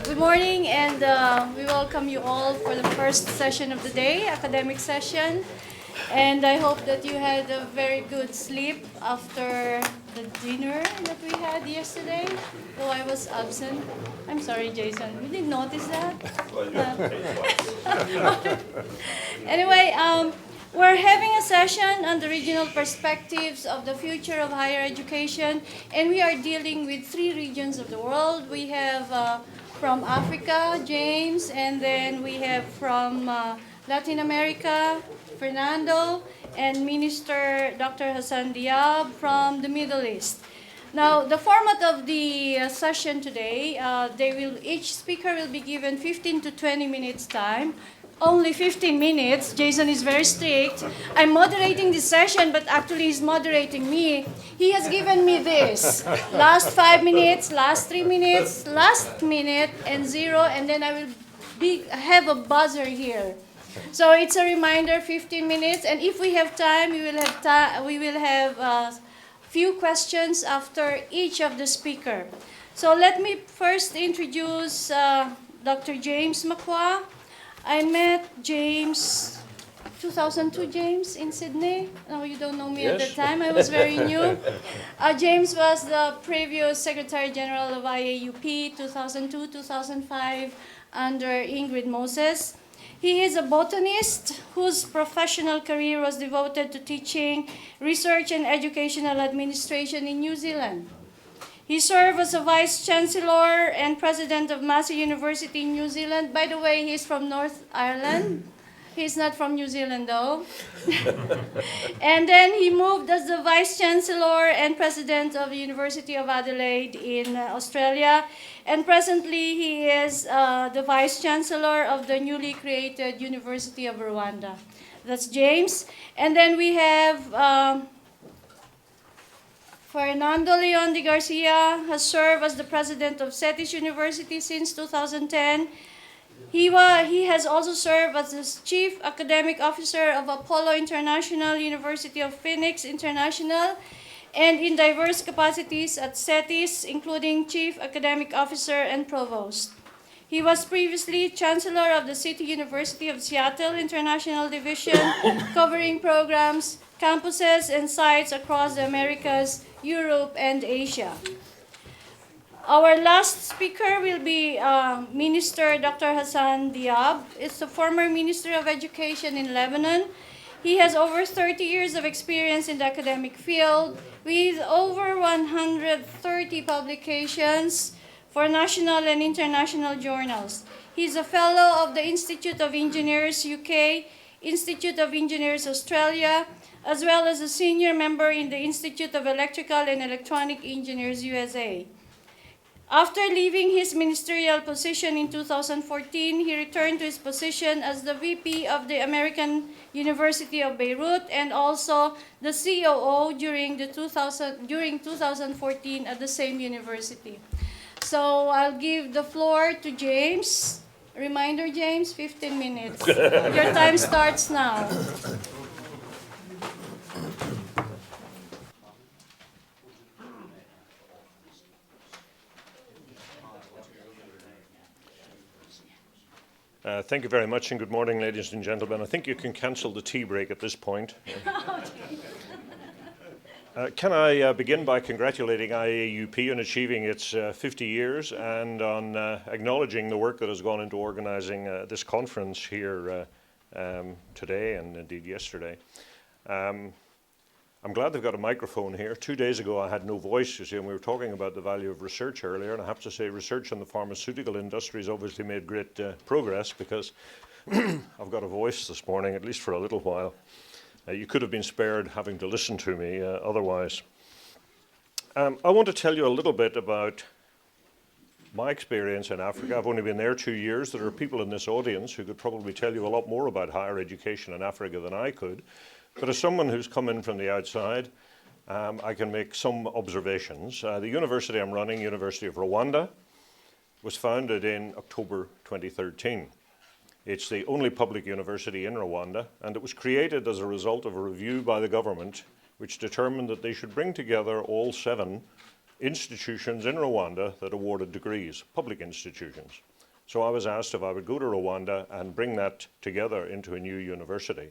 Good morning, and we welcome you all for the first session of the day, academic session. And I hope that you had a very good sleep after the dinner that we had yesterday, though I was absent. I'm sorry, Jason. You didn't notice that? Anyway, we're having a session on the regional perspectives of the future of higher education, and we are dealing with three regions of the world. We have from Africa, James, and then we have from Latin America, Fernando, and Minister Dr. Hassan Diab from the Middle East. Now, the format of the session today, each speaker will be given 15 to 20 minutes time. Only 15 minutes. Jason is very strict. I'm moderating this session, but actually he's moderating me. He has given me this. Last 5 minutes, last 3 minutes, last minute, and 0, and then I will have a buzzer here. So it's a reminder, 15 minutes, and if we have time, we will have few questions after each of the speaker. So let me first introduce Dr. James Makwa. I met James, 2002 James, in Sydney. No, you don't know me at the time. I was very new. James was the previous Secretary General of IAUP, 2002-2005, under Ingrid Moses. He is a botanist whose professional career was devoted to teaching, research, and educational administration in New Zealand. He served as a Vice Chancellor and President of Massey University in New Zealand. By the way, he's from North Ireland. He's not from New Zealand, though. And then he moved as the Vice Chancellor and President of the University of Adelaide in Australia. And presently, he is the Vice Chancellor of the newly created University of Rwanda. That's James. And then we have Fernando Leon de Garcia has served as the president of CETIS University since 2010. He has also served as the chief academic officer of Apollo International University of Phoenix International and in diverse capacities at CETIS, including chief academic officer and provost. He was previously chancellor of the City University of Seattle International Division, covering programs, campuses, and sites across the Americas, Europe, and Asia. Our last speaker will be Minister Dr. Hassan Diab. Is the former Minister of Education in Lebanon. He has over 30 years of experience in the academic field with over 130 publications for national and international journals. He's a fellow of the Institute of Engineers UK, Institute of Engineers Australia, as well as a senior member in the Institute of Electrical and Electronic Engineers USA. After leaving his ministerial position in 2014, he returned to his position as the VP of the American University of Beirut and also the COO during 2014 at the same university. So I'll give the floor to James. Reminder, James, 15 minutes. Your time starts now. Thank you very much, and good morning, ladies and gentlemen. I think you can cancel the tea break at this point. Can I begin by congratulating IAUP on achieving its 50 years and on acknowledging the work that has gone into organizing this conference here today and indeed yesterday. I'm glad they've got a microphone here. 2 days ago I had no voice, you see, and we were talking about the value of research earlier, and I have to say research in the pharmaceutical industry has obviously made great progress because I've got a voice this morning, at least for a little while. You could have been spared having to listen to me otherwise. I want to tell you a little bit about my experience in Africa. I've only been there 2 years. There are people in this audience who could probably tell you a lot more about higher education in Africa than I could. But as someone who's come in from the outside, I can make some observations. The university I'm running, University of Rwanda, was founded in October 2013. It's the only public university in Rwanda, and it was created as a result of a review by the government which determined that they should bring together all 7 institutions in Rwanda that awarded degrees, public institutions. So I was asked if I would go to Rwanda and bring that together into a new university.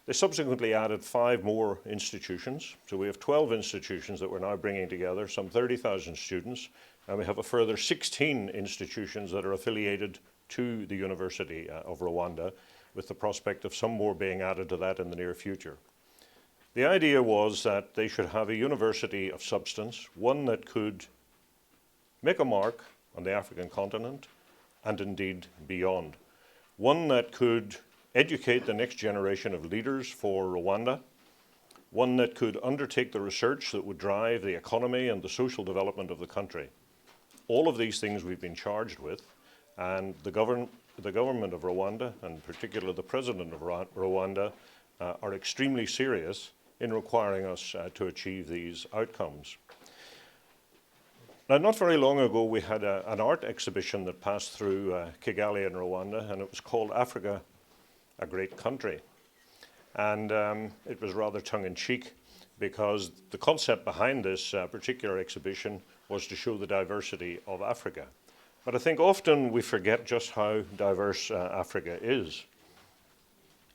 They subsequently added 5 more institutions. So we have 12 institutions that we're now bringing together, some 30,000 students, and we have a further 16 institutions that are affiliated to the University of Rwanda, with the prospect of some more being added to that in the near future. The idea was that they should have a university of substance, one that could make a mark on the African continent and indeed beyond. One that could educate the next generation of leaders for Rwanda, one that could undertake the research that would drive the economy and the social development of the country. All of these things we've been charged with, and the government of Rwanda, and particularly the president of Rwanda, are extremely serious in requiring us to achieve these outcomes. Now, not very long ago, we had an art exhibition that passed through Kigali in Rwanda, and it was called Africa, a Great Country. And it was rather tongue-in-cheek, because the concept behind this particular exhibition was to show the diversity of Africa. But I think often we forget just how diverse Africa is.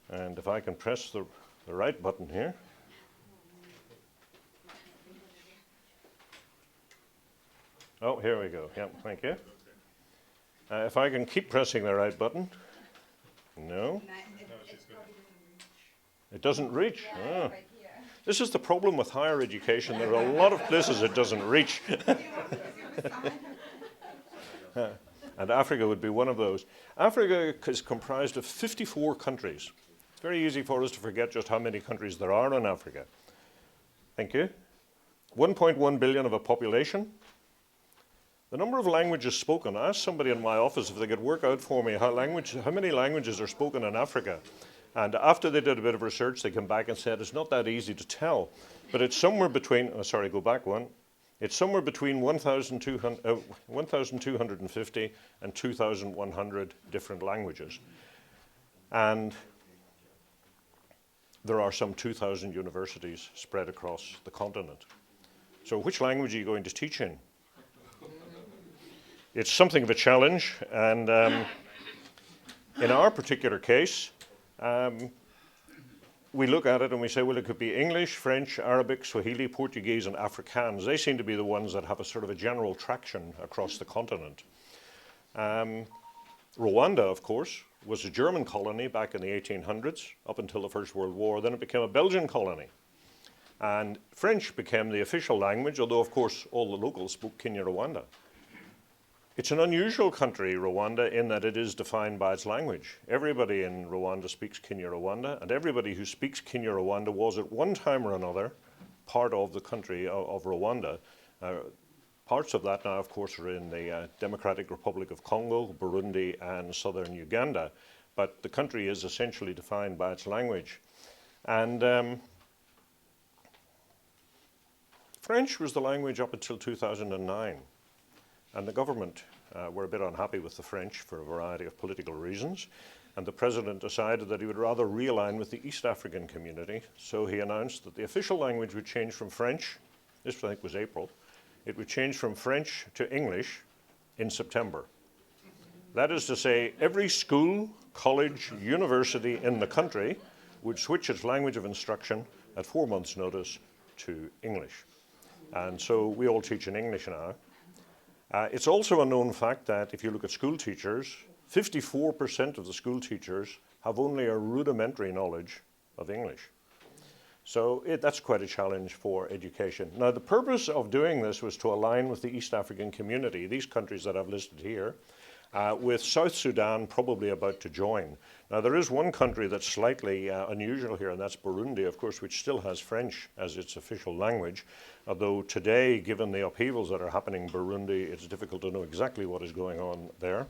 And if I can press the right button here. Oh, here we go. Yeah, thank you. If I can keep pressing the right button. No. It doesn't reach. Oh. This is the problem with higher education. There are a lot of places it doesn't reach. And Africa would be one of those. Africa is comprised of 54 countries. It's very easy for us to forget just how many countries there are in Africa. Thank you. 1.1 billion of a population. The number of languages spoken, I asked somebody in my office if they could work out for me how many languages are spoken in Africa. And after they did a bit of research, they came back and said it's not that easy to tell. But it's somewhere between, go back one. It's somewhere between 1,250 and 2,100 different languages. And there are some 2,000 universities spread across the continent. So which language are you going to teach in? It's something of a challenge, and in our particular case, we look at it and we say, well, it could be English, French, Arabic, Swahili, Portuguese, and Afrikaans. They seem to be the ones that have a sort of a general traction across the continent. Rwanda, of course, was a German colony back in the 1800s, up until the First World War. Then it became a Belgian colony. And French became the official language, although, of course, all the locals spoke Kinyarwanda. It's an unusual country, Rwanda, in that it is defined by its language. Everybody in Rwanda speaks Kinyarwanda, and everybody who speaks Kinyarwanda was at one time or another part of the country of Rwanda. Parts of that now, of course, are in the Democratic Republic of Congo, Burundi, and southern Uganda, but the country is essentially defined by its language. And French was the language up until 2009. And the government were a bit unhappy with the French for a variety of political reasons. And the president decided that he would rather realign with the East African community. So he announced that the official language would change from French, this I think was April, it would change from French to English in September. That is to say, every school, college, university in the country would switch its language of instruction at 4 months' notice to English. And so we all teach in English now. It's also a known fact that if you look at school teachers, 54% of the school teachers have only a rudimentary knowledge of English. So that's quite a challenge for education. Now, the purpose of doing this was to align with the East African community, these countries that I've listed here, with South Sudan probably about to join. Now, there is one country that's slightly unusual here, and that's Burundi, of course, which still has French as its official language. Although today, given the upheavals that are happening in Burundi, it's difficult to know exactly what is going on there.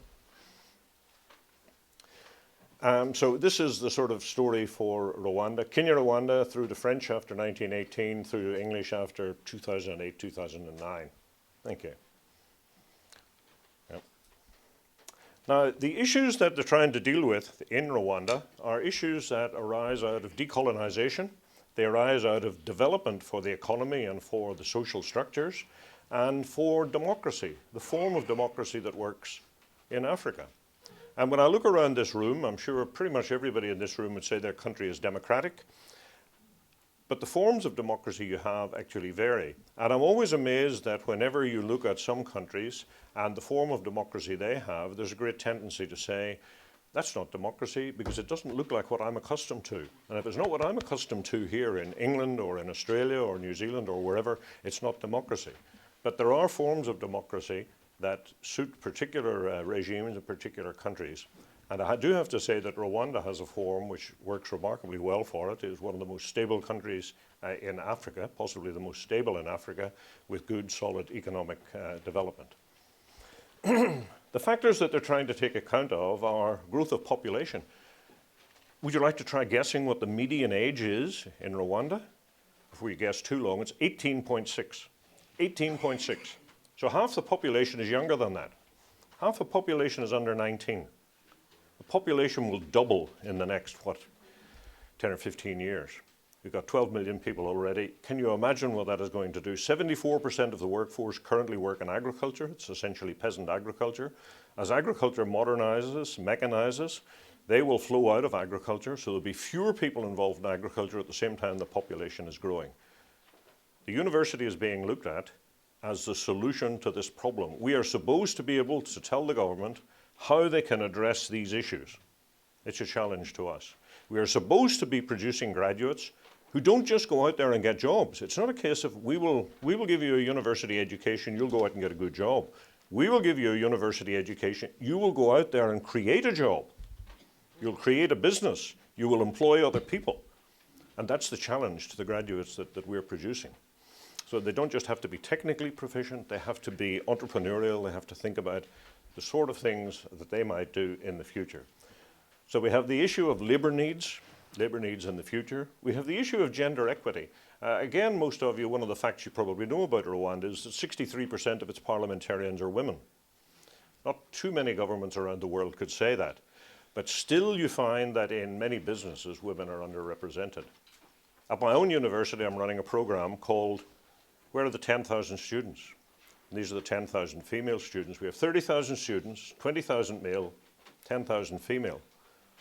So this is the sort of story for Rwanda. Kinyarwanda through to French after 1918, through to English after 2008, 2009. Thank you. Now, the issues that they're trying to deal with in Rwanda are issues that arise out of decolonization. They arise out of development for the economy and for the social structures. and for democracy, the form of democracy that works in Africa. And when I look around this room, I'm sure pretty much everybody in this room would say their country is democratic. But the forms of democracy you have actually vary. And I'm always amazed that whenever you look at some countries and the form of democracy they have, there's a great tendency to say, that's not democracy because it doesn't look like what I'm accustomed to. And if it's not what I'm accustomed to here in England or in Australia or New Zealand or wherever, it's not democracy. But there are forms of democracy that suit particular regimes in particular countries. And I do have to say that Rwanda has a form which works remarkably well for it. It is one of the most stable countries in Africa, possibly the most stable in Africa, with good, solid economic development. The factors that they're trying to take account of are growth of population. Would you like to try guessing what the median age is in Rwanda? Before you guess too long, it's 18.6. 18.6. So half the population is younger than that. Half the population is under 19. The population will double in the next, 10 or 15 years. We've got 12 million people already. Can you imagine what that is going to do? 74% of the workforce currently work in agriculture. It's essentially peasant agriculture. As agriculture modernizes, mechanizes, they will flow out of agriculture, so there'll be fewer people involved in agriculture at the same time the population is growing. The university is being looked at as the solution to this problem. We are supposed to be able to tell the government how they can address these issues. It's a challenge to us. We are supposed to be producing graduates who don't just go out there and get jobs. It's not a case of we will give you a university education, you'll go out and get a good job. We will give you a university education, you will go out there and create a job. You'll create a business, you will employ other people. And that's the challenge to the graduates that we're producing. So they don't just have to be technically proficient, they have to be entrepreneurial, they have to think about the sort of things that they might do in the future. So we have the issue of labor needs in the future. We have the issue of gender equity. Again, most of you, one of the facts you probably know about Rwanda is that 63% of its parliamentarians are women. Not too many governments around the world could say that. But still you find that in many businesses, women are underrepresented. At my own university, I'm running a program called Where are the 10,000 Students? And these are the 10,000 female students. We have 30,000 students, 20,000 male, 10,000 female.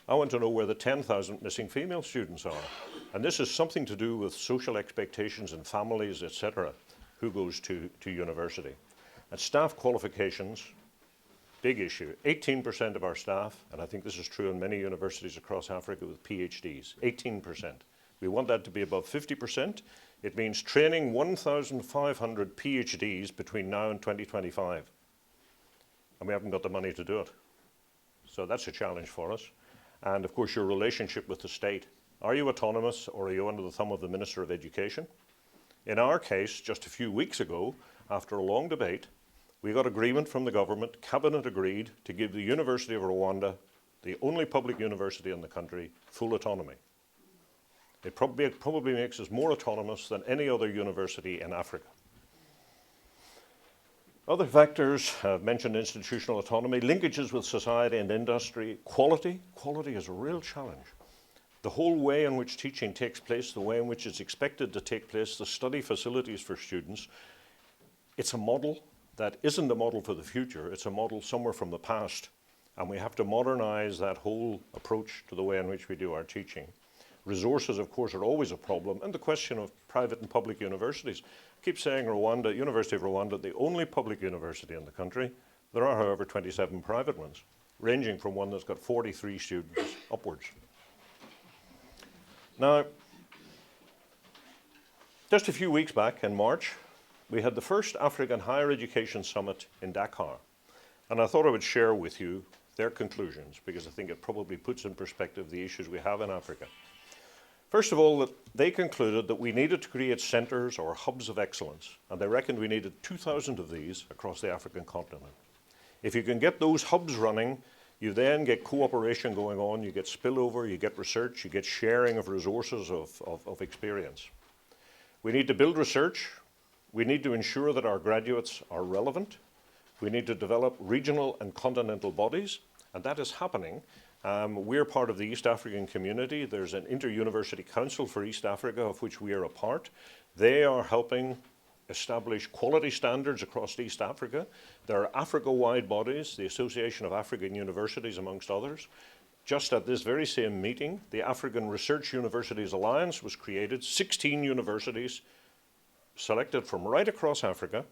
I want to know where the 10,000 missing female students are. And this is something to do with social expectations and families, etc., who goes to university. And staff qualifications, big issue. 18% of our staff, and I think this is true in many universities across Africa with PhDs, 18%. We want that to be above 50%. It means training 1,500 PhDs between now and 2025. And we haven't got the money to do it. So that's a challenge for us. And of course, your relationship with the state. Are you autonomous or are you under the thumb of the Minister of Education? In our case, just a few weeks ago, after a long debate, we got agreement from the government, Cabinet agreed to give the University of Rwanda, the only public university in the country, full autonomy. It probably makes us more autonomous than any other university in Africa. Other factors, I've mentioned institutional autonomy, linkages with society and industry, quality. Quality is a real challenge. The whole way in which teaching takes place, the way in which it's expected to take place, the study facilities for students, it's a model that isn't a model for the future, it's a model somewhere from the past. And we have to modernize that whole approach to the way in which we do our teaching. Resources, of course, are always a problem, and the question of private and public universities. I keep saying Rwanda, University of Rwanda, the only public university in the country. There are, however, 27 private ones, ranging from one that's got 43 students upwards. Now, just a few weeks back in March, we had the first African Higher Education Summit in Dakar, and I thought I would share with you their conclusions, because I think it probably puts in perspective the issues we have in Africa. First of all, that they concluded that we needed to create centres or hubs of excellence, and they reckoned we needed 2,000 of these across the African continent. If you can get those hubs running, you then get cooperation going on, you get spillover, you get research, you get sharing of resources of experience. We need to build research, we need to ensure that our graduates are relevant, we need to develop regional and continental bodies, and that is happening. We're part of the East African community. There's an inter-university council for East Africa of which we are a part. They are helping establish quality standards across East Africa. There are Africa-wide bodies, the Association of African Universities, amongst others. Just at this very same meeting, the African Research Universities Alliance was created, 16 universities selected from right across Africa,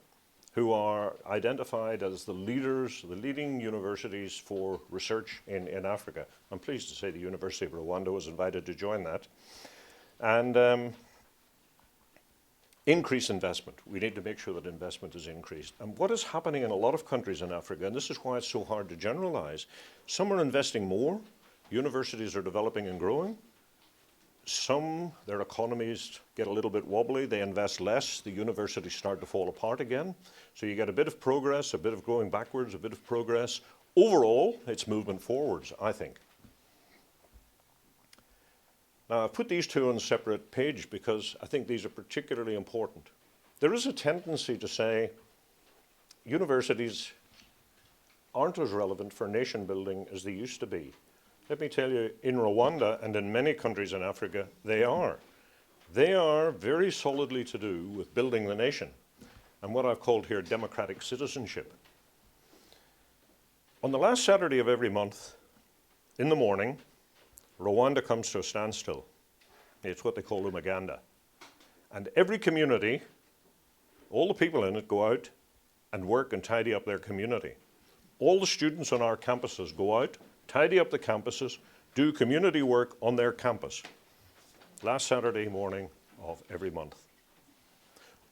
who are identified as the leaders, the leading universities for research in Africa. I'm pleased to say the University of Rwanda was invited to join that. And increase investment. We need to make sure that investment is increased. And what is happening in a lot of countries in Africa, and this is why it's so hard to generalize, some are investing more, universities are developing and growing. Some, their economies get a little bit wobbly, they invest less, the universities start to fall apart again. So you get a bit of progress, a bit of going backwards, a bit of progress. Overall, it's movement forwards, I think. Now, I've put these two on a separate page because I think these are particularly important. There is a tendency to say universities aren't as relevant for nation building as they used to be. Let me tell you, in Rwanda and in many countries in Africa, they are. They are very solidly to do with building the nation and what I've called here democratic citizenship. On the last Saturday of every month, in the morning, Rwanda comes to a standstill. It's what they call Umuganda. And every community, all the people in it go out and work and tidy up their community. All the students on our campuses go out, tidy up the campuses, do community work on their campus. Last Saturday morning of every month.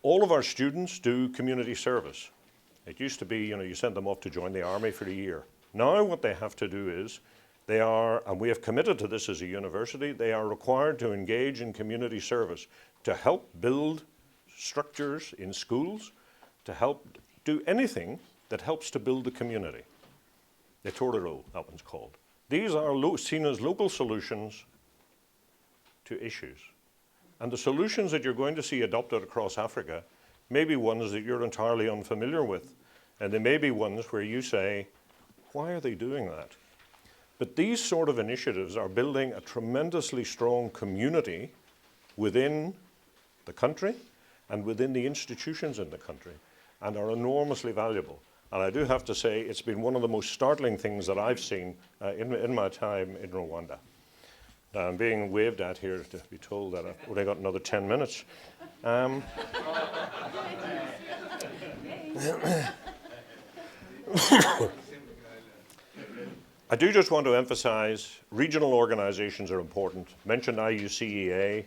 All of our students do community service. It used to be, you sent them off to join the army for a year. Now what they have to do is, they are, and we have committed to this as a university, they are required to engage in community service to help build structures in schools, to help do anything that helps to build the community. The Torero, that one's called. These are seen as local solutions to issues. And the solutions that you're going to see adopted across Africa may be ones that you're entirely unfamiliar with. And they may be ones where you say, why are they doing that? But these sort of initiatives are building a tremendously strong community within the country and within the institutions in the country, and are enormously valuable. And I do have to say, it's been one of the most startling things that I've seen in my time in Rwanda. Now, I'm being waved at here to be told that I've only got another 10 minutes. I do just want to emphasize regional organizations are important. Mentioned IUCEA,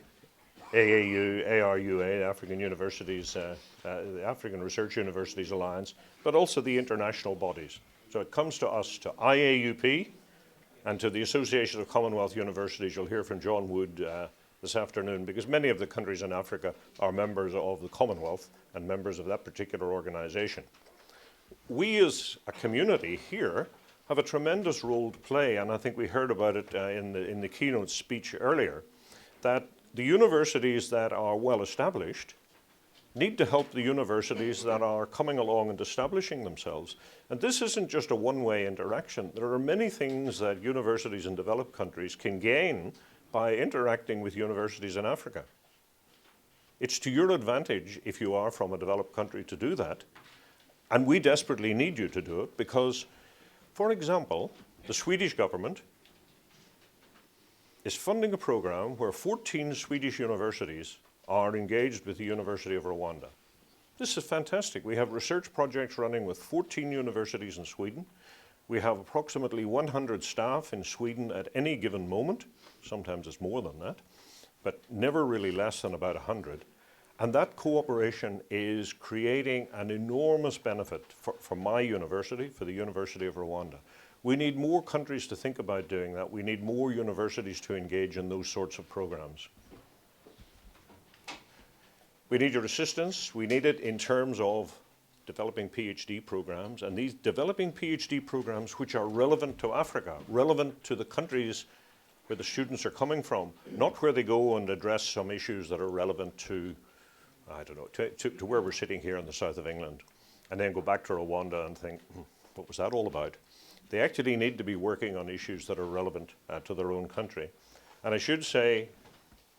AAU, ARUA, the African Universities, the African Research Universities Alliance, but also the international bodies. So it comes to us, to IAUP, and to the Association of Commonwealth Universities. You'll hear from John Wood this afternoon, because many of the countries in Africa are members of the Commonwealth and members of that particular organization. We as a community here have a tremendous role to play, and I think we heard about it in the keynote speech earlier, that the universities that are well established need to help the universities that are coming along and establishing themselves. And this isn't just a one-way interaction. There are many things that universities in developed countries can gain by interacting with universities in Africa. It's to your advantage, if you are from a developed country, to do that. And we desperately need you to do it because, for example, the Swedish government is funding a program where 14 Swedish universities are engaged with the University of Rwanda. This is fantastic. We have research projects running with 14 universities in Sweden. We have approximately 100 staff in Sweden at any given moment. Sometimes it's more than that, but never really less than about 100. And that cooperation is creating an enormous benefit for my university, for the University of Rwanda. We need more countries to think about doing that. We need more universities to engage in those sorts of programs. We need your assistance. We need it in terms of developing PhD programs, and these developing PhD programs which are relevant to Africa, relevant to the countries where the students are coming from, not where they go and address some issues that are relevant to, I don't know, to where we're sitting here in the south of England, and then go back to Rwanda and think, what was that all about? They actually need to be working on issues that are relevant to their own country. And I should say,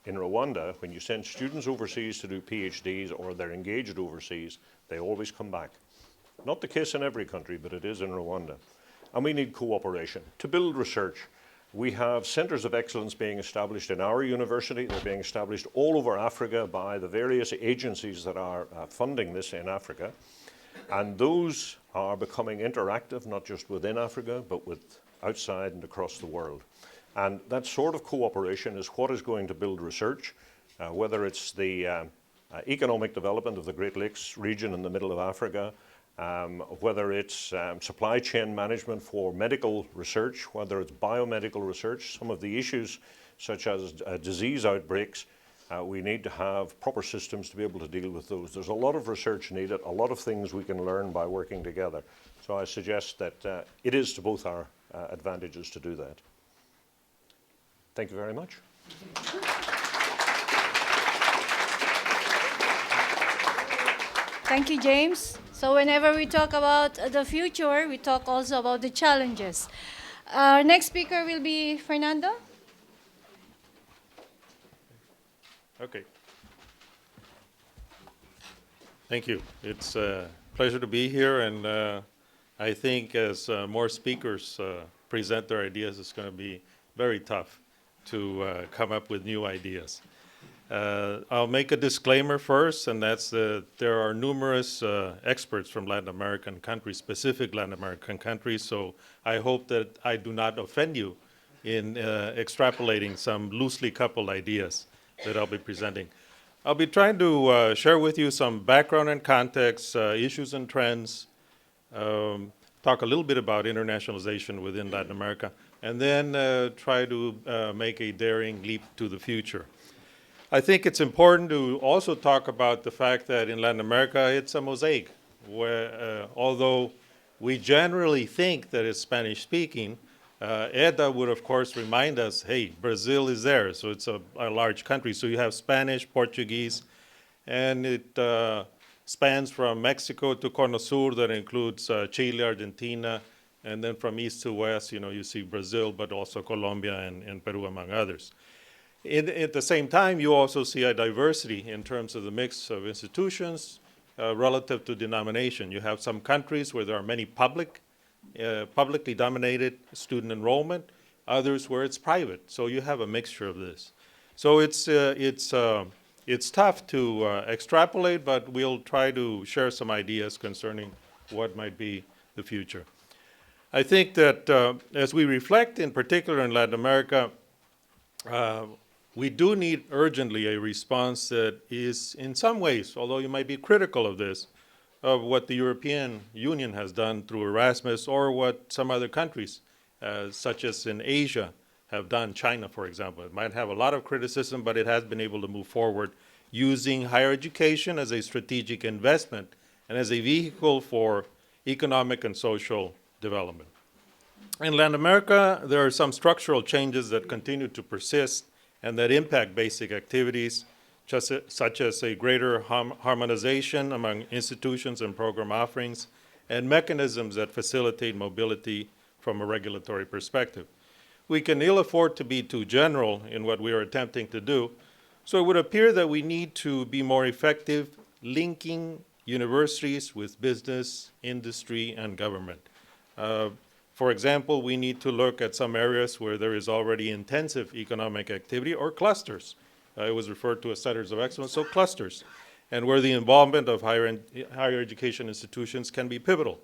in Rwanda, when you send students overseas to do PhDs or they're engaged overseas, they always come back. Not the case in every country, but it is in Rwanda. And we need cooperation to build research. We have centres of excellence being established in our university. They're being established all over Africa by the various agencies that are funding this in Africa. And those are becoming interactive, not just within Africa, but with outside and across the world. And that sort of cooperation is what is going to build research, whether it's the economic development of the Great Lakes region in the middle of Africa, whether it's supply chain management for medical research, whether it's biomedical research, some of the issues such as disease outbreaks, we need to have proper systems to be able to deal with those. There's a lot of research needed, a lot of things we can learn by working together. So I suggest that it is to both our advantages to do that. Thank you very much. Thank you, James. So whenever we talk about the future, we talk also about the challenges. Our next speaker will be Fernando. Okay. Thank you. It's a pleasure to be here, and I think as more speakers present their ideas, it's going to be very tough to come up with new ideas. I'll make a disclaimer first, and that's that there are numerous experts from Latin American countries, specific Latin American countries, so I hope that I do not offend you in extrapolating some loosely coupled ideas that I'll be presenting. I'll be trying to share with you some background and context, issues and trends, talk a little bit about internationalization within Latin America, and then try to make a daring leap to the future. I think it's important to also talk about the fact that in Latin America, it's a mosaic, where although we generally think that it's Spanish-speaking, Eda would, of course, remind us, hey, Brazil is there, so it's a large country. So you have Spanish, Portuguese, and it spans from Mexico to Cono Sur, that includes Chile, Argentina, and then from east to west, you see Brazil, but also Colombia and Peru, among others. At the same time, you also see a diversity in terms of the mix of institutions relative to denomination. You have some countries where there are many publicly dominated student enrollment, others where it's private. So you have a mixture of this. So it's tough to extrapolate, but we'll try to share some ideas concerning what might be the future. I think that as we reflect, in particular in Latin America, we do need urgently a response that is, in some ways, although you might be critical of this, of what the European Union has done through Erasmus, or what some other countries, such as in Asia, have done. China, for example. It might have a lot of criticism, but it has been able to move forward using higher education as a strategic investment and as a vehicle for economic and social development. In Latin America, there are some structural changes that continue to persist and that impact basic activities, such as a greater harmonization among institutions and program offerings, and mechanisms that facilitate mobility from a regulatory perspective. We can ill afford to be too general in what we are attempting to do, so it would appear that we need to be more effective linking universities with business, industry, and government. For example, we need to look at some areas where there is already intensive economic activity, or clusters. It was referred to as centers of excellence, so clusters, and where the involvement of higher education institutions can be pivotal.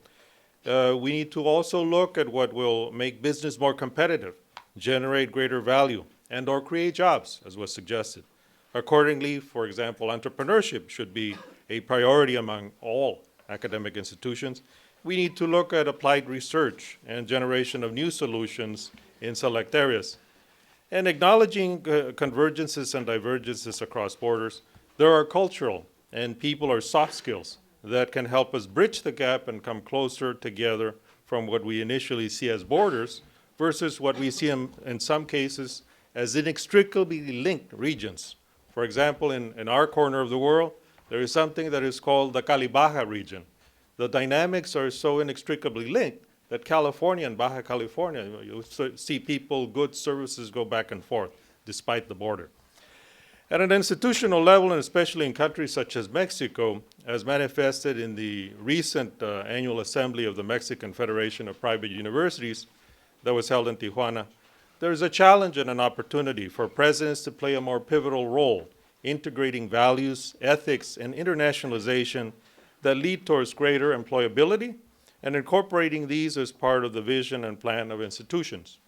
We need to also look at what will make business more competitive, generate greater value, and or create jobs, as was suggested. Accordingly, for example, entrepreneurship should be a priority among all academic institutions. We need to look at applied research and generation of new solutions in select areas. And acknowledging convergences and divergences across borders, there are cultural and people or soft skills that can help us bridge the gap and come closer together from what we initially see as borders versus what we see in some cases as inextricably linked regions. For example, in our corner of the world, there is something that is called the Cali-Baja region. The dynamics are so inextricably linked that California and Baja California, you see people, goods, services go back and forth despite the border. At an institutional level, and especially in countries such as Mexico, as manifested in the recent annual assembly of the Mexican Federation of Private Universities that was held in Tijuana, there is a challenge and an opportunity for presidents to play a more pivotal role, integrating values, ethics, and internationalization that lead towards greater employability and incorporating these as part of the vision and plan of institutions.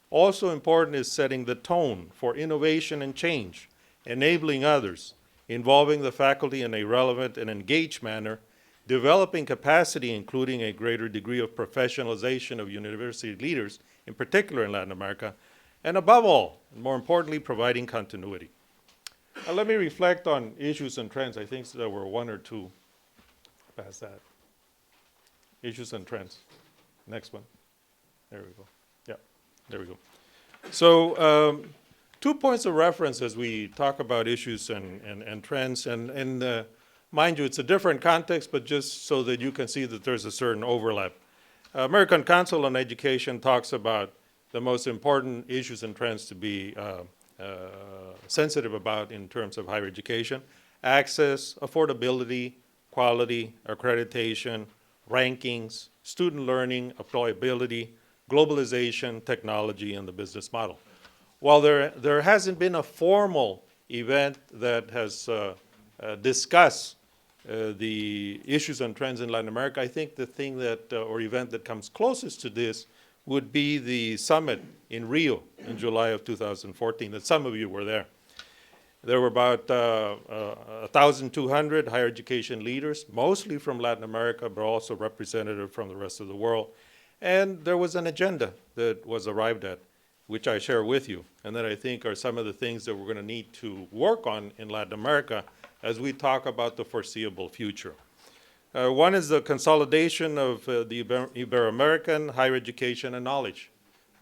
Also important is setting the tone for innovation and change, enabling others, involving the faculty in a relevant and engaged manner, developing capacity, including a greater degree of professionalization of university leaders, in particular in Latin America, and above all, and more importantly, providing continuity. Now let me reflect on issues and trends. I think there were one or two past that. Issues and trends. Next one. There we go. Yeah, there we go. So 2 points of reference as we talk about issues and trends. And mind you, it's a different context, but just so that you can see that there's a certain overlap. American Council on Education talks about the most important issues and trends to be sensitive about in terms of higher education: access, affordability, quality, accreditation, rankings, student learning, employability, globalization, technology, and the business model. While there hasn't been a formal event that has discussed the issues and trends in Latin America, I think the thing that, or event that comes closest to this would be the summit in Rio in July of 2014, that some of you were there. There were about 1,200 higher education leaders, mostly from Latin America, but also representative from the rest of the world. And there was an agenda that was arrived at, which I share with you, and that I think are some of the things that we're going to need to work on in Latin America as we talk about the foreseeable future. One is the consolidation of the Ibero-American higher education and knowledge.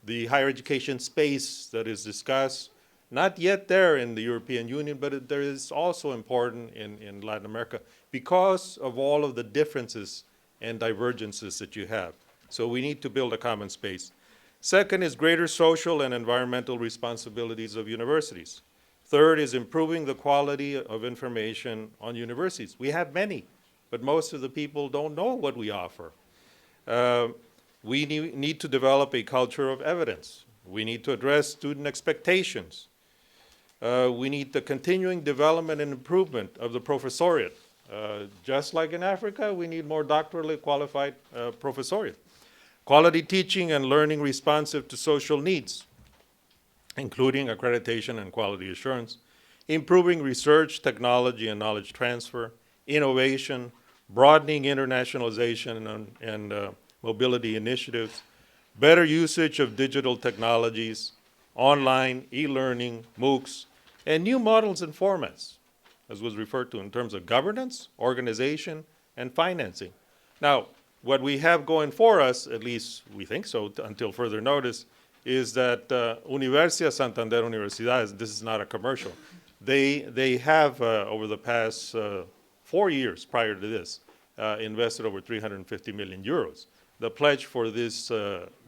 The higher education space that is discussed, not yet there in the European Union, but there is also important in Latin America because of all of the differences and divergences that you have. So we need to build a common space. Second is greater social and environmental responsibilities of universities. Third is improving the quality of information on universities. We have many, but most of the people don't know what we offer. We need to develop a culture of evidence. We need to address student expectations. We need the continuing development and improvement of the professoriate. Just like in Africa, we need more doctorally qualified professoriate. Quality teaching and learning responsive to social needs, including accreditation and quality assurance, improving research, technology, and knowledge transfer, innovation, broadening internationalization and mobility initiatives, better usage of digital technologies, online, e-learning, MOOCs, and new models and formats, as was referred to in terms of governance, organization, and financing. Now, what we have going for us, at least we think so until further notice, is that Universidad Santander Universidades, this is not a commercial, they have, over the past 4 years prior to this, invested over 350 million euros. The pledge for this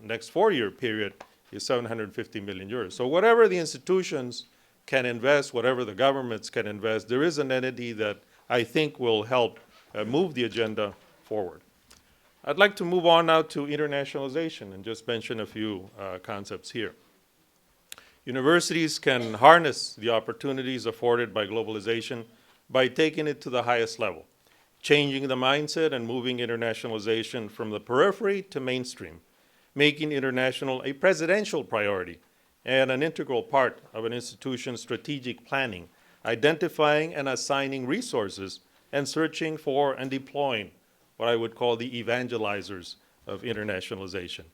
next 4-year period is 750 million euros. So whatever the institutions can invest, whatever the governments can invest, there is an entity that I think will help move the agenda forward. I'd like to move on now to internationalization and just mention a few concepts here. Universities can harness the opportunities afforded by globalization by taking it to the highest level, changing the mindset and moving internationalization from the periphery to mainstream, making international a presidential priority and an integral part of an institution's strategic planning, identifying and assigning resources, and searching for and deploying what I would call the evangelizers of internationalization.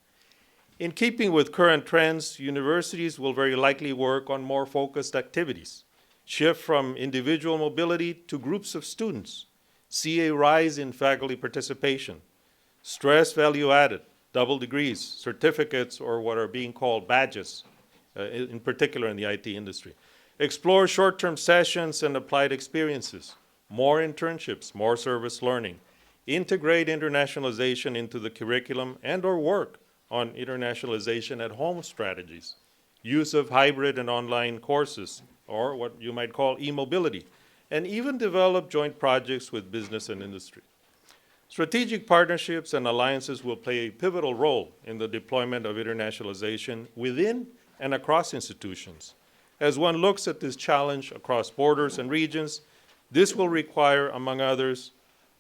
In keeping with current trends, universities will very likely work on more focused activities, shift from individual mobility to groups of students, see a rise in faculty participation, stress value added, double degrees, certificates, or what are being called badges, in particular in the IT industry. Explore short-term sessions and applied experiences, more internships, more service learning. Integrate internationalization into the curriculum and or work on internationalization at home strategies. Use of hybrid and online courses or what you might call e-mobility, and even develop joint projects with business and industry. Strategic partnerships and alliances will play a pivotal role in the deployment of internationalization within and across institutions. As one looks at this challenge across borders and regions, this will require, among others,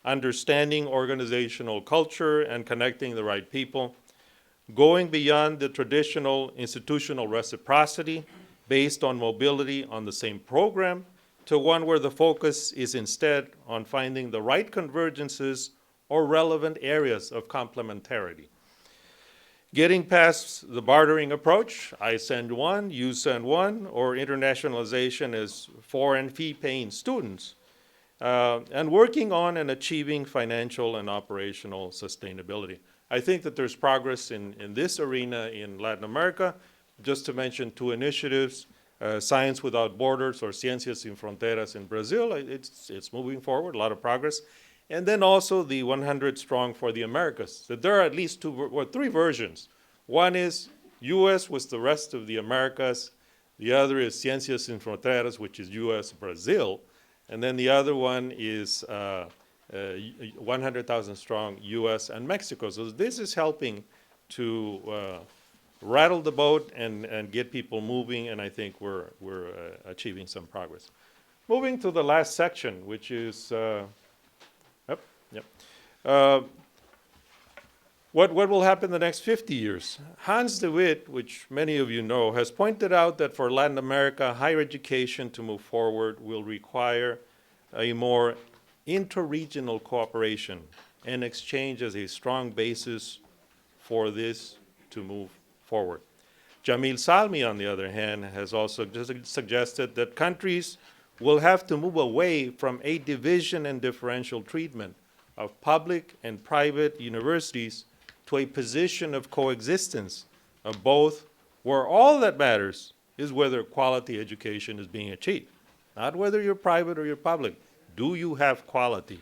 understanding organizational culture and connecting the right people, going beyond the traditional institutional reciprocity based on mobility on the same program to one where the focus is instead on finding the right convergences or relevant areas of complementarity. Getting past the bartering approach, I send one, you send one, or internationalization as foreign fee-paying students, and working on and achieving financial and operational sustainability. I think that there's progress in this arena in Latin America. Just to mention two initiatives, Science Without Borders or Ciencias Sin Fronteras in Brazil, it's moving forward, a lot of progress. And then also the 100 Strong for the Americas. So there are at least three versions. One is US with the rest of the Americas. The other is Ciencias Sin Fronteras, which is US, Brazil. And then the other one is 100,000 Strong, US and Mexico. So this is helping to rattle the boat and get people moving, and I think we're achieving some progress. Moving to the last section, which is what will happen in the next 50 years? Hans de Wit, which many of you know, has pointed out that for Latin America, higher education to move forward will require a more interregional cooperation and exchange as a strong basis for this to move forward. Jamil Salmi, on the other hand, has also suggested that countries will have to move away from a division and differential treatment of public and private universities to a position of coexistence of both, where all that matters is whether quality education is being achieved, not whether you're private or you're public. Do you have quality?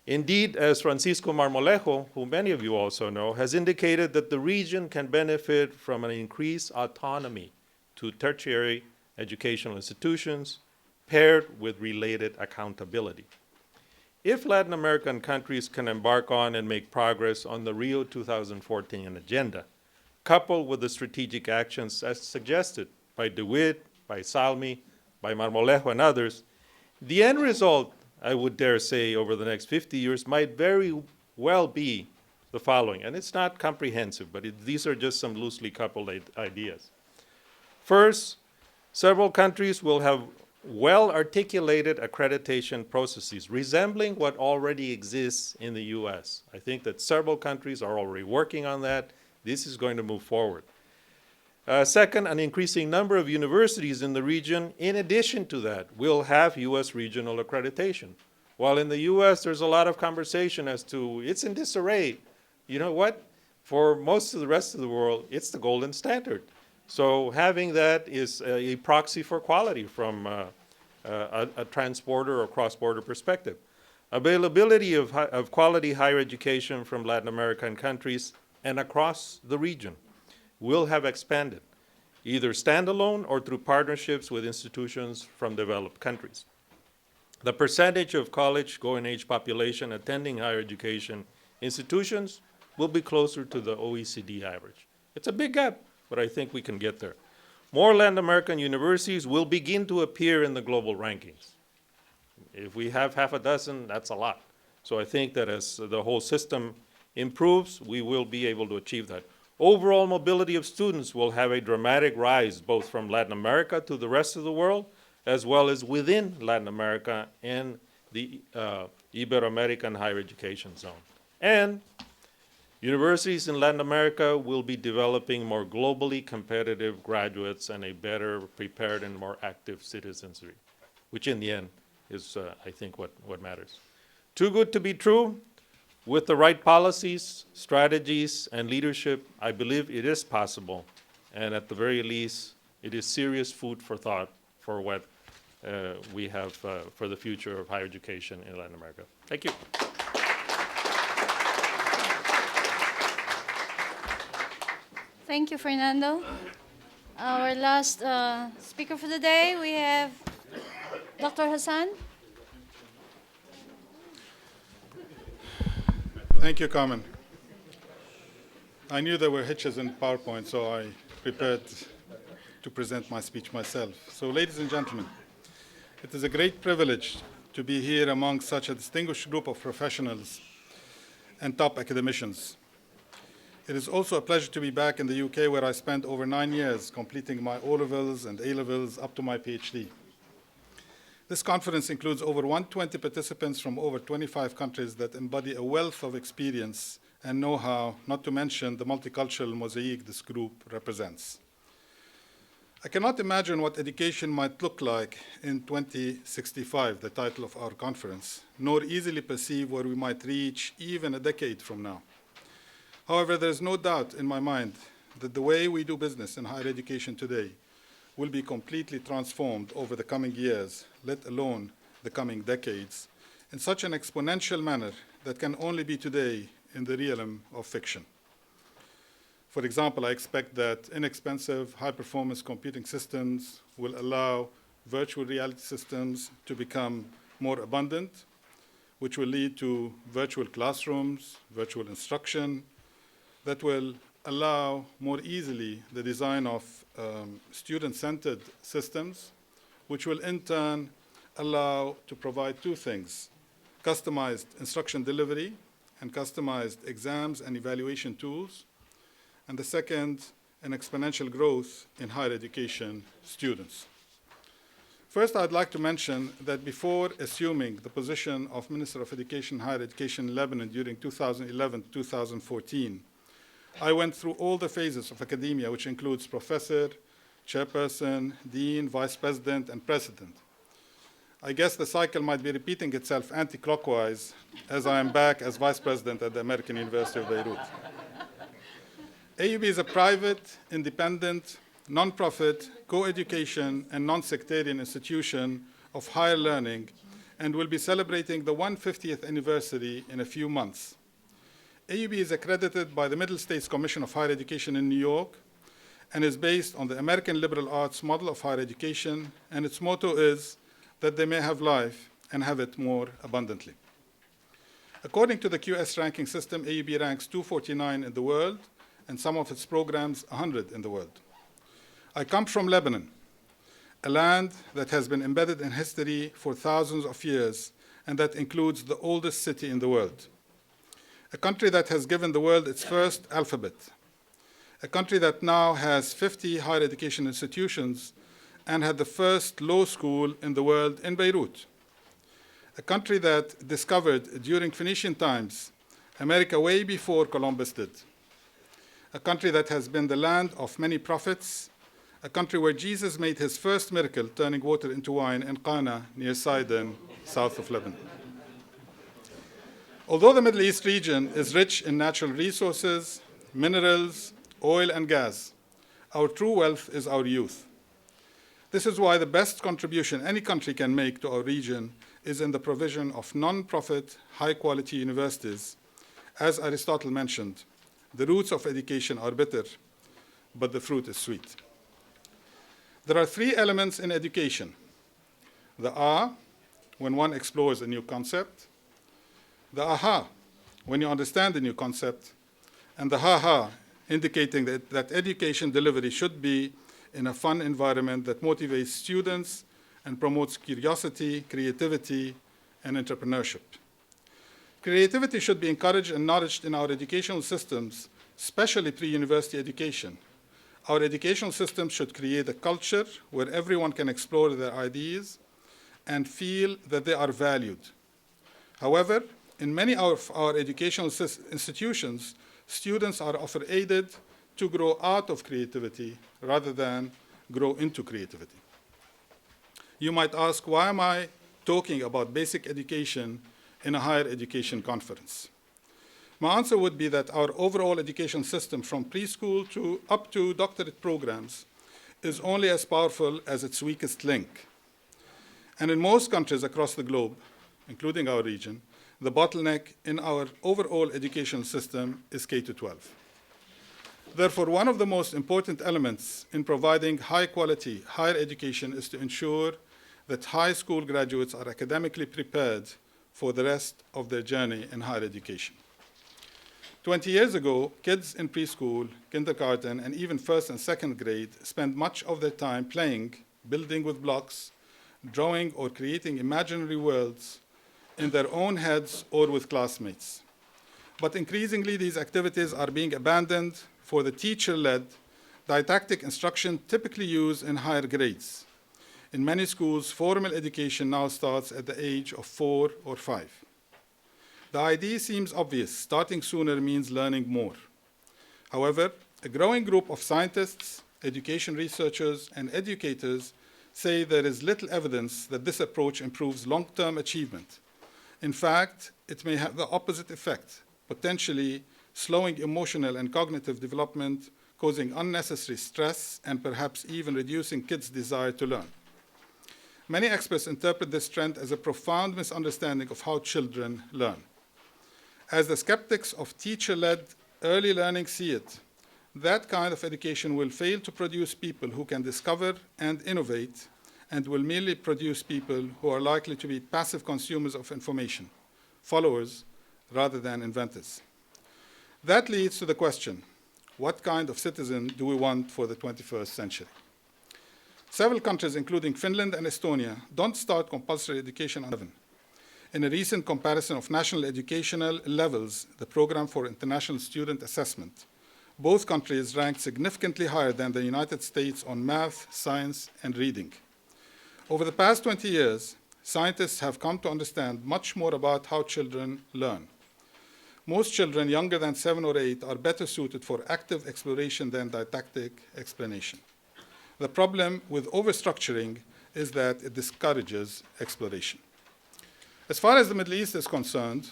Indeed, as Francisco Marmolejo, who many of you also know, has indicated that the region can benefit from an increased autonomy to tertiary educational institutions paired with related accountability. If Latin American countries can embark on and make progress on the Rio 2014 agenda, coupled with the strategic actions as suggested by de Wit, by Salmi, by Marmolejo and others, the end result, I would dare say, over the next 50 years might very well be the following. And it's not comprehensive, but these are just some loosely coupled ideas. First, several countries will have well-articulated accreditation processes resembling what already exists in the US. I think that several countries are already working on that. This is going to move forward. Second, an increasing number of universities in the region, in addition to that, will have US regional accreditation. While in the US, there's a lot of conversation as to, it's in disarray. You know what? For most of the rest of the world, it's the golden standard. So having that is a proxy for quality from a transporter or cross-border perspective. Availability of quality higher education from Latin American countries and across the region will have expanded, either standalone or through partnerships with institutions from developed countries. The percentage of college-going age population attending higher education institutions will be closer to the OECD average. It's a big gap, but I think we can get there. More Latin American universities will begin to appear in the global rankings. If we have half a dozen, that's a lot. So I think that as the whole system improves, we will be able to achieve that. Overall mobility of students will have a dramatic rise, both from Latin America to the rest of the world, as well as within Latin America and the Ibero-American higher education zone. And universities in Latin America will be developing more globally competitive graduates and a better prepared and more active citizenry, which in the end is, I think, what matters. Too good to be true. With the right policies, strategies, and leadership, I believe it is possible. And at the very least, it is serious food for thought for what we have for the future of higher education in Latin America. Thank you. Thank you, Fernando. Our last speaker for the day, we have Dr. Hassan. Thank you, Carmen. I knew there were hitches in PowerPoint, so I prepared to present my speech myself. So, ladies and gentlemen, it is a great privilege to be here among such a distinguished group of professionals and top academicians. It is also a pleasure to be back in the UK, where I spent over 9 years completing my O-levels and A-levels up to my PhD. This conference includes over 120 participants from over 25 countries that embody a wealth of experience and know-how, not to mention the multicultural mosaic this group represents. I cannot imagine what education might look like in 2065, the title of our conference, nor easily perceive where we might reach even a decade from now. However, there is no doubt in my mind that the way we do business in higher education today will be completely transformed over the coming years, let alone the coming decades, in such an exponential manner that can only be today in the realm of fiction. For example, I expect that inexpensive, high-performance computing systems will allow virtual reality systems to become more abundant, which will lead to virtual classrooms, virtual instruction, that will allow more easily the design of student-centered systems, which will in turn allow to provide two things: customized instruction delivery and customized exams and evaluation tools, and the second, an exponential growth in higher education students. First, I'd like to mention that before assuming the position of Minister of Education and Higher Education in Lebanon during 2011-2014, I went through all the phases of academia, which includes professor, chairperson, dean, vice president, and president. I guess the cycle might be repeating itself anti-clockwise as I am back as vice president at the American University of Beirut. AUB is a private, independent, non-profit, co-education, and non-sectarian institution of higher learning, and will be celebrating the 150th anniversary in a few months. AUB is accredited by the Middle States Commission of Higher Education in New York and is based on the American liberal arts model of higher education, and its motto is that they may have life and have it more abundantly. According to the QS ranking system, AUB ranks 249 in the world, and some of its programs 100 in the world. I come from Lebanon, a land that has been embedded in history for thousands of years, and that includes the oldest city in the world. A country that has given the world its first alphabet. A country that now has 50 higher education institutions and had the first law school in the world in Beirut. A country that discovered during Phoenician times America way before Columbus did. A country that has been the land of many prophets. A country where Jesus made his first miracle, turning water into wine in Qana near Sidon, south of Lebanon. Although the Middle East region is rich in natural resources, minerals, oil, and gas, our true wealth is our youth. This is why the best contribution any country can make to our region is in the provision of non-profit, high-quality universities. As Aristotle mentioned, the roots of education are bitter, but the fruit is sweet. There are three elements in education: the when one explores a new concept; the aha, when you understand a new concept; and the ha-ha, indicating that education delivery should be in a fun environment that motivates students and promotes curiosity, creativity, and entrepreneurship. Creativity should be encouraged and nourished in our educational systems, especially pre-university education. Our educational systems should create a culture where everyone can explore their ideas and feel that they are valued. However, in many of our educational institutions, students are often aided to grow out of creativity rather than grow into creativity. You might ask, why am I talking about basic education in a higher education conference? My answer would be that our overall education system, from preschool to up to doctorate programs, is only as powerful as its weakest link. And in most countries across the globe, including our region, the bottleneck in our overall education system is K-12. Therefore, one of the most important elements in providing high-quality higher education is to ensure that high school graduates are academically prepared for the rest of their journey in higher education. 20 years ago, kids in preschool, kindergarten, and even first and second grade spent much of their time playing, building with blocks, drawing or creating imaginary worlds in their own heads or with classmates. But increasingly, these activities are being abandoned for the teacher-led, didactic instruction typically used in higher grades. In many schools, formal education now starts at the age of 4 or 5. The idea seems obvious. Starting sooner means learning more. However, a growing group of scientists, education researchers, and educators say there is little evidence that this approach improves long-term achievement. In fact, it may have the opposite effect, potentially slowing emotional and cognitive development, causing unnecessary stress, and perhaps even reducing kids' desire to learn. Many experts interpret this trend as a profound misunderstanding of how children learn. As the skeptics of teacher-led early learning see it, that kind of education will fail to produce people who can discover and innovate, and will merely produce people who are likely to be passive consumers of information, followers rather than inventors. That leads to the question, what kind of citizen do we want for the 21st century? Several countries, including Finland and Estonia, don't start compulsory education at 11. In a recent comparison of national educational levels, the Program for International Student Assessment, both countries ranked significantly higher than the United States on math, science, and reading. Over the past 20 years, scientists have come to understand much more about how children learn. Most children younger than 7 or 8 are better suited for active exploration than didactic explanation. The problem with overstructuring is that it discourages exploration. As far as the Middle East is concerned,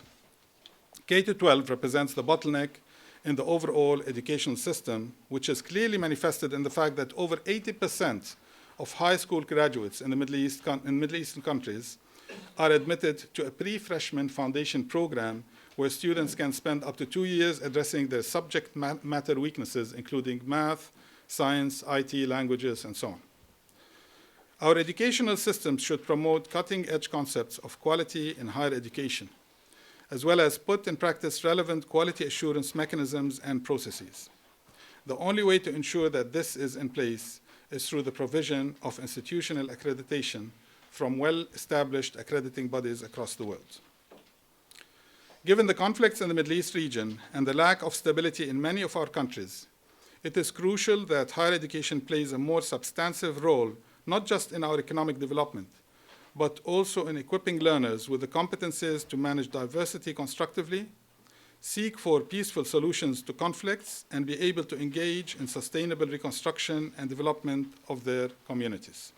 K-12 represents the bottleneck in the overall educational system, which is clearly manifested in the fact that over 80% of high school graduates in the Middle Eastern countries are admitted to a pre-freshman foundation program where students can spend up to 2 years addressing their subject matter weaknesses, including math, science, IT, languages, and so on. Our educational systems should promote cutting-edge concepts of quality in higher education, as well as put in practice relevant quality assurance mechanisms and processes. The only way to ensure that this is in place is through the provision of institutional accreditation from well-established accrediting bodies across the world. Given the conflicts in the Middle East region and the lack of stability in many of our countries, it is crucial that higher education plays a more substantive role, not just in our economic development, but also in equipping learners with the competencies to manage diversity constructively, seek for peaceful solutions to conflicts, and be able to engage in sustainable reconstruction and development of their communities.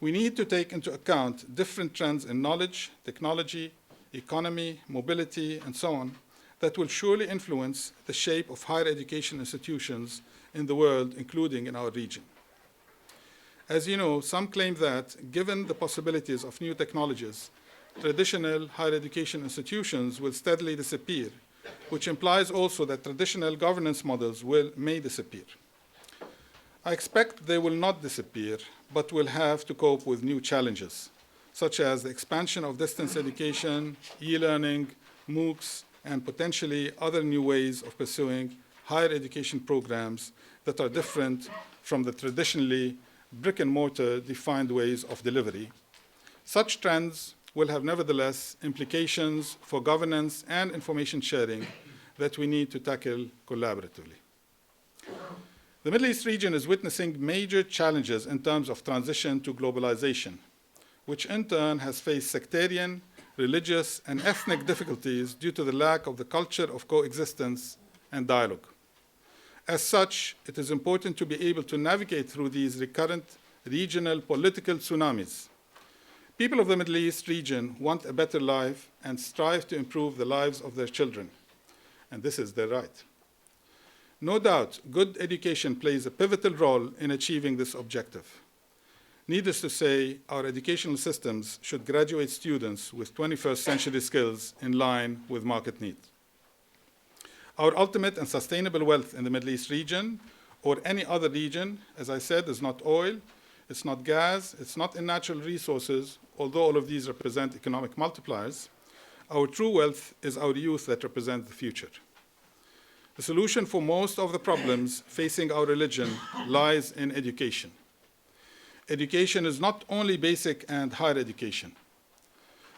We need to take into account different trends in knowledge, technology, economy, mobility, and so on, that will surely influence the shape of higher education institutions in the world, including in our region. As you know, some claim that, given the possibilities of new technologies, traditional higher education institutions will steadily disappear, which implies also that traditional governance models may disappear. I expect they will not disappear, but will have to cope with new challenges, such as the expansion of distance education, e-learning, MOOCs, and potentially other new ways of pursuing higher education programs that are different from the traditionally brick-and-mortar defined ways of delivery. Such trends will have nevertheless implications for governance and information sharing that we need to tackle collaboratively. The Middle East region is witnessing major challenges in terms of transition to globalization, which in turn has faced sectarian, religious, and ethnic difficulties due to the lack of the culture of coexistence and dialogue. As such, it is important to be able to navigate through these recurrent regional political tsunamis. People of the Middle East region want a better life and strive to improve the lives of their children, and this is their right. No doubt, good education plays a pivotal role in achieving this objective. Needless to say, our educational systems should graduate students with 21st century skills in line with market needs. Our ultimate and sustainable wealth in the Middle East region or any other region, as I said, is not oil, it's not gas, it's not in natural resources, although all of these represent economic multipliers. Our true wealth is our youth that represent the future. The solution for most of the problems facing our religion lies in education. Education is not only basic and higher education,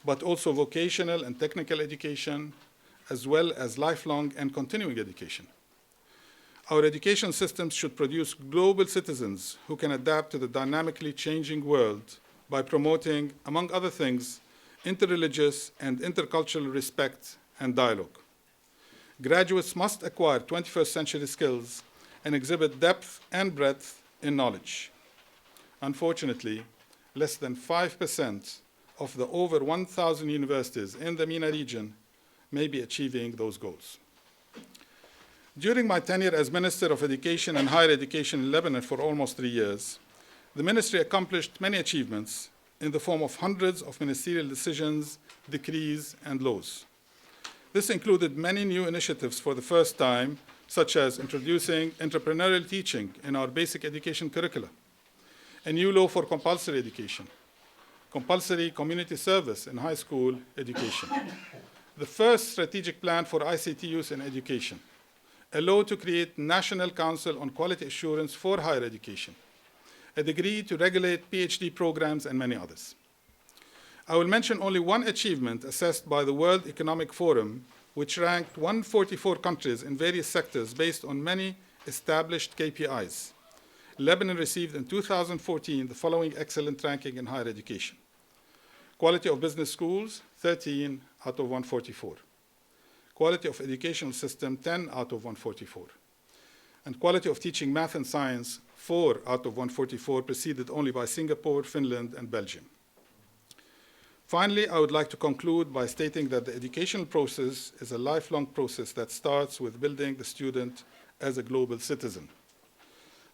but also vocational and technical education, as well as lifelong and continuing education. Our education systems should produce global citizens who can adapt to the dynamically changing world by promoting, among other things, interreligious and intercultural respect and dialogue. Graduates must acquire 21st century skills and exhibit depth and breadth in knowledge. Unfortunately, less than 5% of the over 1,000 universities in the MENA region may be achieving those goals. During my tenure as Minister of Education and Higher Education in Lebanon for almost 3 years, the ministry accomplished many achievements in the form of hundreds of ministerial decisions, decrees, and laws. This included many new initiatives for the first time, such as introducing entrepreneurial teaching in our basic education curricula, a new law for compulsory education, compulsory community service in high school education, the first strategic plan for ICT use in education, a law to create National Council on Quality Assurance for higher education, a decree to regulate PhD programs, and many others. I will mention only one achievement assessed by the World Economic Forum, which ranked 144 countries in various sectors based on many established KPIs. Lebanon received in 2014 the following excellent ranking in higher education. Quality of business schools, 13 out of 144. Quality of educational system, 10 out of 144. And quality of teaching math and science, 4 out of 144, preceded only by Singapore, Finland, and Belgium. Finally, I would like to conclude by stating that the educational process is a lifelong process that starts with building the student as a global citizen.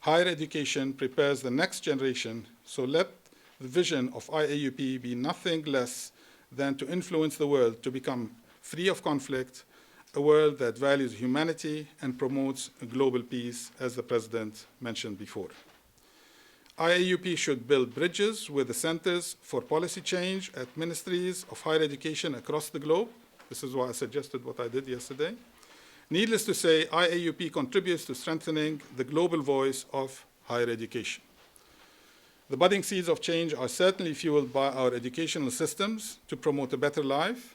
Higher education prepares the next generation, so let the vision of IAUP be nothing less than to influence the world to become free of conflict, a world that values humanity and promotes global peace, as the President mentioned before. IAUP should build bridges with the centers for policy change at ministries of higher education across the globe. This is why I suggested what I did yesterday. Needless to say, IAUP contributes to strengthening the global voice of higher education. The budding seeds of change are certainly fueled by our educational systems to promote a better life.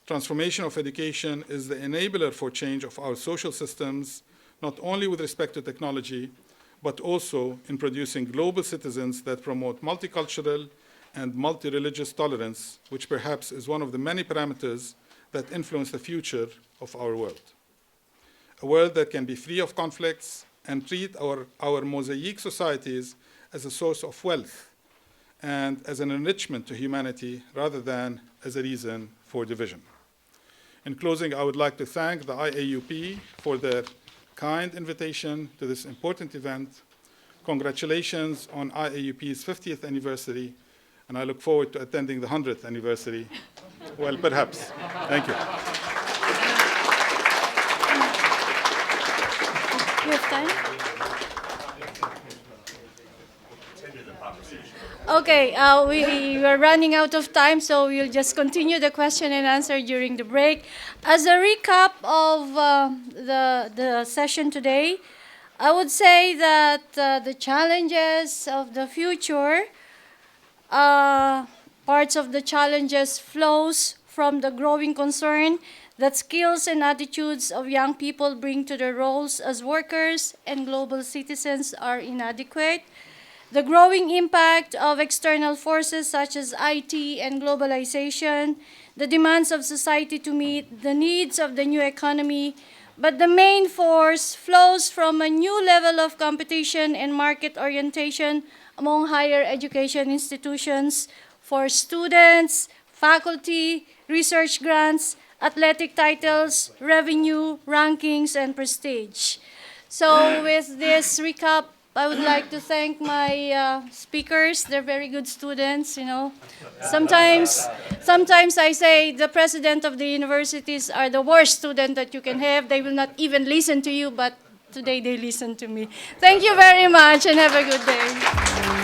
Transformation of education is the enabler for change of our social systems, not only with respect to technology, but also in producing global citizens that promote multicultural and multi-religious tolerance, which perhaps is one of the many parameters that influence the future of our world. A world that can be free of conflicts and treat our mosaic societies as a source of wealth and as an enrichment to humanity rather than as a reason for division. In closing, I would like to thank the IAUP for their kind invitation to this important event. Congratulations on IAUP's 50th anniversary, and I look forward to attending the 100th anniversary. Well, perhaps. Thank you. You have time? Okay, we are running out of time, so we'll just continue the question and answer during the break. As a recap of the session today, I would say that the challenges of the future, parts of the challenges flows from the growing concern that skills and attitudes of young people bring to their roles as workers and global citizens are inadequate. The growing impact of external forces such as IT and globalization, the demands of society to meet the needs of the new economy, but the main force flows from a new level of competition and market orientation among higher education institutions for students, faculty, research grants, athletic titles, revenue, rankings, and prestige. So with this recap I would like to thank my speakers. They're very good students, you know. Sometimes I say the president of the universities are the worst student that you can have. They will not even listen to you, but today they listen to me. Thank you very much and have a good day.